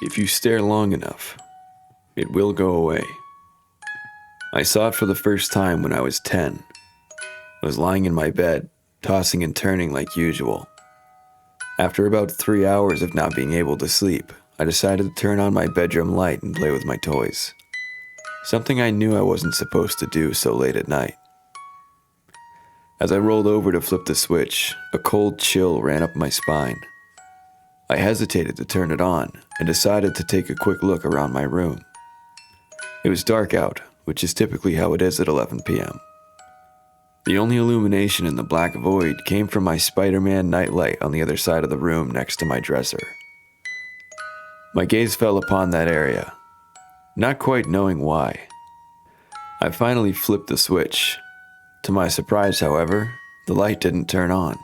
If you stare long enough, it will go away. I saw it for the first time when I was 10. I was lying in my bed, tossing and turning like usual. After about 3 hours of not being able to sleep, I decided to turn on my bedroom light and play with my toys. Something I knew I wasn't supposed to do so late at night. As I rolled over to flip the switch, a cold chill ran up my spine. I hesitated to turn it on and decided to take a quick look around my room. It was dark out, which is typically how it is at 11 p.m. The only illumination in the black void came from my Spider-Man nightlight on the other side of the room next to my dresser. My gaze fell upon that area, not quite knowing why. I finally flipped the switch. To my surprise, however, the light didn't turn on.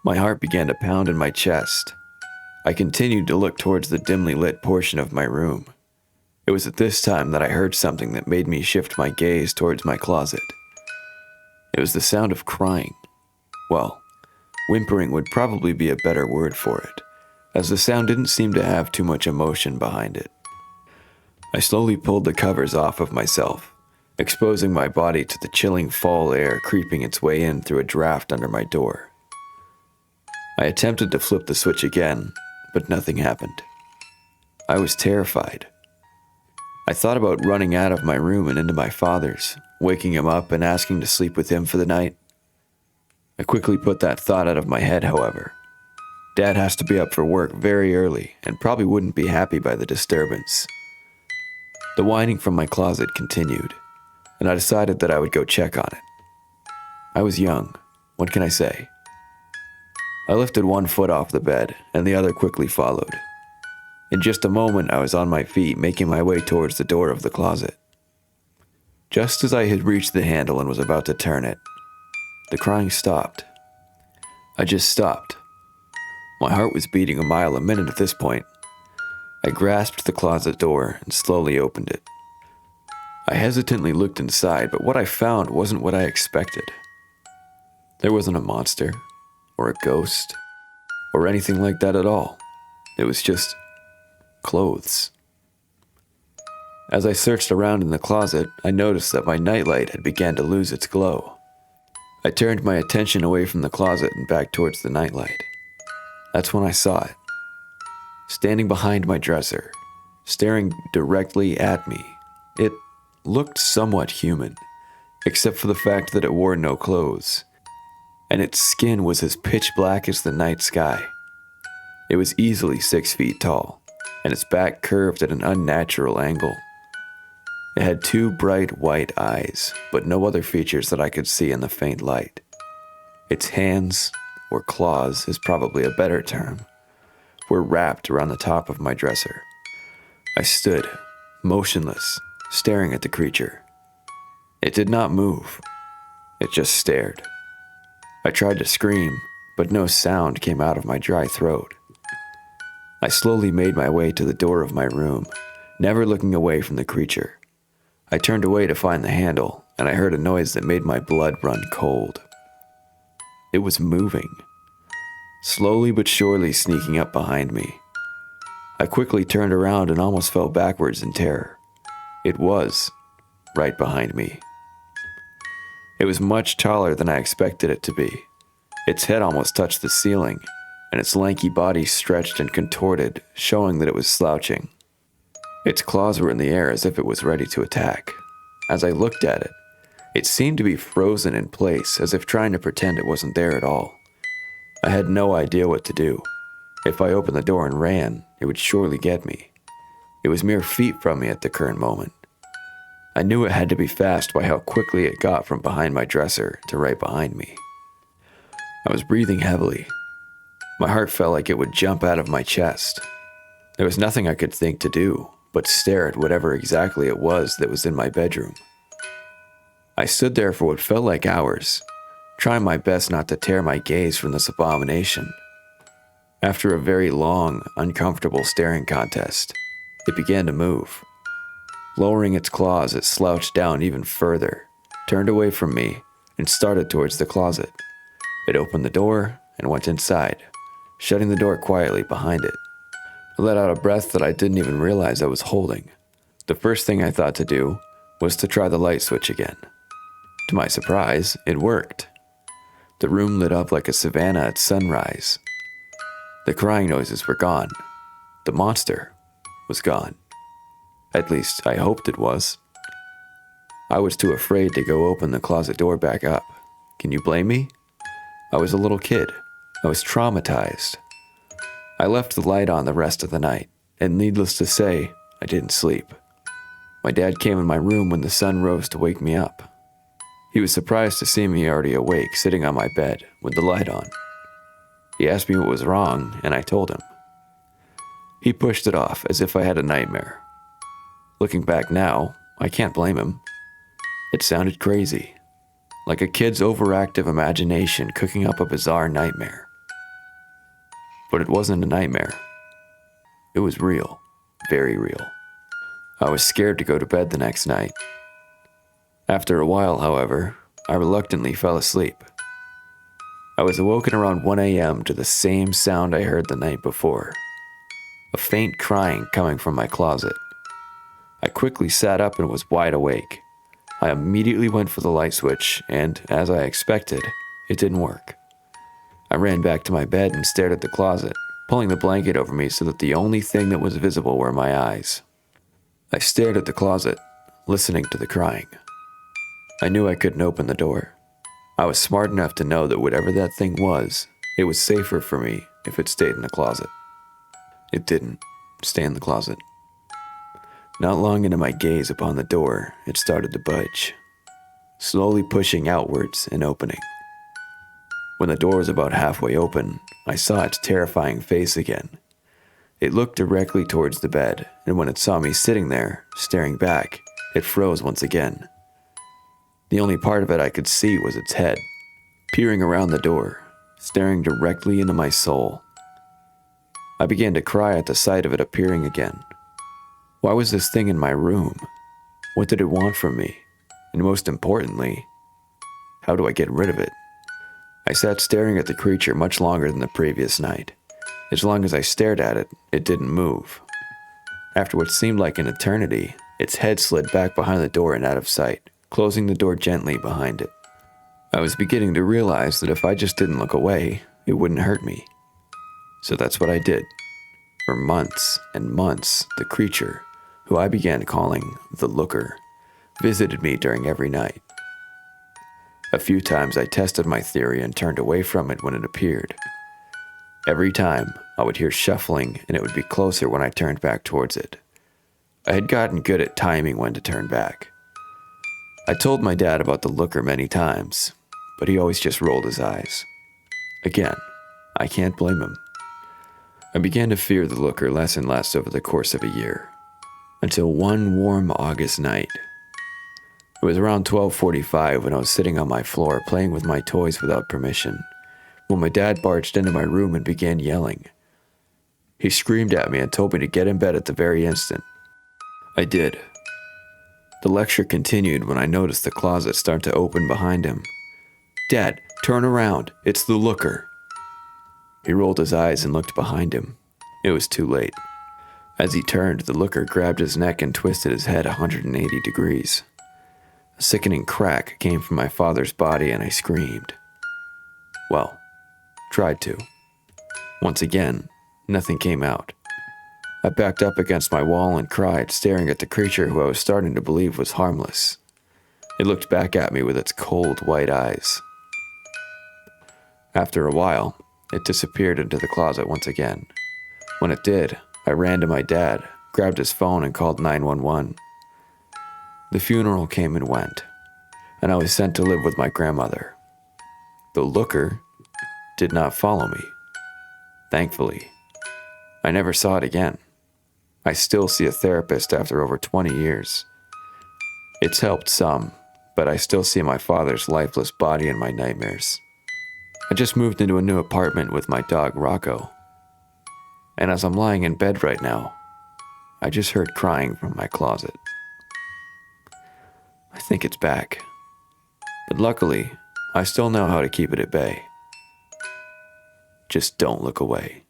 My heart began to pound in my chest. I continued to look towards the dimly lit portion of my room. It was at this time that I heard something that made me shift my gaze towards my closet. It was the sound of crying. Well, whimpering would probably be a better word for it, as the sound didn't seem to have too much emotion behind it. I slowly pulled the covers off of myself, exposing my body to the chilling fall air creeping its way in through a draft under my door. I attempted to flip the switch again, but nothing happened. I was terrified. I thought about running out of my room and into my father's, waking him up and asking to sleep with him for the night. I quickly put that thought out of my head, however. Dad has to be up for work very early and probably wouldn't be happy by the disturbance. The whining from my closet continued, and I decided that I would go check on it. I was young. What can I say? I lifted one foot off the bed, and the other quickly followed. In just a moment, I was on my feet, making my way towards the door of the closet. Just as I had reached the handle and was about to turn it, the crying stopped. I just stopped. My heart was beating a mile a minute at this point. I grasped the closet door and slowly opened it. I hesitantly looked inside, but what I found wasn't what I expected. There wasn't a monster, or a ghost, or anything like that at all. It was just clothes. As I searched around in the closet, I noticed that my nightlight had begun to lose its glow. I turned my attention away from the closet and back towards the nightlight. That's when I saw it. Standing behind my dresser, staring directly at me. It looked somewhat human, except for the fact that it wore no clothes, and its skin was as pitch black as the night sky. It was easily 6 feet tall, and its back curved at an unnatural angle. It had 2 bright white eyes, but no other features that I could see in the faint light. Its hands, or claws is probably a better term, were wrapped around the top of my dresser. I stood, motionless, staring at the creature. It did not move. It just stared. I tried to scream, but no sound came out of my dry throat. I slowly made my way to the door of my room, never looking away from the creature. I turned away to find the handle, and I heard a noise that made my blood run cold. It was moving, slowly but surely sneaking up behind me. I quickly turned around and almost fell backwards in terror. It was right behind me. It was much taller than I expected it to be. Its head almost touched the ceiling, and its lanky body stretched and contorted, showing that it was slouching. Its claws were in the air as if it was ready to attack. As I looked at it, it seemed to be frozen in place, as if trying to pretend it wasn't there at all. I had no idea what to do. If I opened the door and ran, it would surely get me. It was mere feet from me at the current moment. I knew it had to be fast by how quickly it got from behind my dresser to right behind me. I was breathing heavily. My heart felt like it would jump out of my chest. There was nothing I could think to do but stare at whatever exactly it was that was in my bedroom. I stood there for what felt like hours, trying my best not to tear my gaze from this abomination. After a very long, uncomfortable staring contest, it began to move. Lowering its claws, it slouched down even further, turned away from me, and started towards the closet. It opened the door and went inside, shutting the door quietly behind it. I let out a breath that I didn't even realize I was holding. The first thing I thought to do was to try the light switch again. To my surprise, it worked. The room lit up like a savanna at sunrise. The crying noises were gone. The monster was gone. At least, I hoped it was. I was too afraid to go open the closet door back up. Can you blame me? I was a little kid. I was traumatized. I left the light on the rest of the night, and needless to say, I didn't sleep. My dad came in my room when the sun rose to wake me up. He was surprised to see me already awake, sitting on my bed with the light on. He asked me what was wrong, and I told him. He pushed it off as if I had a nightmare. Looking back now, I can't blame him. It sounded crazy, like a kid's overactive imagination cooking up a bizarre nightmare. But it wasn't a nightmare. It was real, very real. I was scared to go to bed the next night. After a while, however, I reluctantly fell asleep. I was awoken around 1 a.m. to the same sound I heard the night before. A faint crying coming from my closet. I quickly sat up and was wide awake. I immediately went for the light switch, and as I expected, it didn't work. I ran back to my bed and stared at the closet, pulling the blanket over me so that the only thing that was visible were my eyes. I stared at the closet, listening to the crying. I knew I couldn't open the door. I was smart enough to know that whatever that thing was, it was safer for me if it stayed in the closet. It didn't stay in the closet. Not long into my gaze upon the door, it started to budge, slowly pushing outwards and opening. When the door was about halfway open, I saw its terrifying face again. It looked directly towards the bed, and when it saw me sitting there, staring back, it froze once again. The only part of it I could see was its head, peering around the door, staring directly into my soul. I began to cry at the sight of it appearing again. Why was this thing in my room? What did it want from me? And most importantly, how do I get rid of it? I sat staring at the creature much longer than the previous night. As long as I stared at it, it didn't move. After what seemed like an eternity, its head slid back behind the door and out of sight, closing the door gently behind it. I was beginning to realize that if I just didn't look away, it wouldn't hurt me. So that's what I did. For months and months, the creature, who I began calling the Looker, visited me during every night. A few times I tested my theory and turned away from it when it appeared. Every time, I would hear shuffling and it would be closer when I turned back towards it. I had gotten good at timing when to turn back. I told my dad about the Looker many times, but he always just rolled his eyes. Again, I can't blame him. I began to fear the Looker less and less over the course of a year, until one warm August night. It was around 12:45 when I was sitting on my floor playing with my toys without permission, when my dad barged into my room and began yelling. He screamed at me and told me to get in bed at the very instant. I did. The lecture continued when I noticed the closet start to open behind him. "Dad, turn around. It's the Looker." He rolled his eyes and looked behind him. It was too late. As he turned, the Looker grabbed his neck and twisted his head 180 degrees. A sickening crack came from my father's body and I screamed. Well, tried to. Once again, nothing came out. I backed up against my wall and cried, staring at the creature who I was starting to believe was harmless. It looked back at me with its cold, white eyes. After a while, it disappeared into the closet once again. When it did, I ran to my dad, grabbed his phone, and called 911. The funeral came and went, and I was sent to live with my grandmother. The Looker did not follow me. Thankfully, I never saw it again. I still see a therapist after over 20 years. It's helped some, but I still see my father's lifeless body in my nightmares. I just moved into a new apartment with my dog Rocco. And as I'm lying in bed right now, I just heard crying from my closet. I think it's back. But luckily, I still know how to keep it at bay. Just don't look away.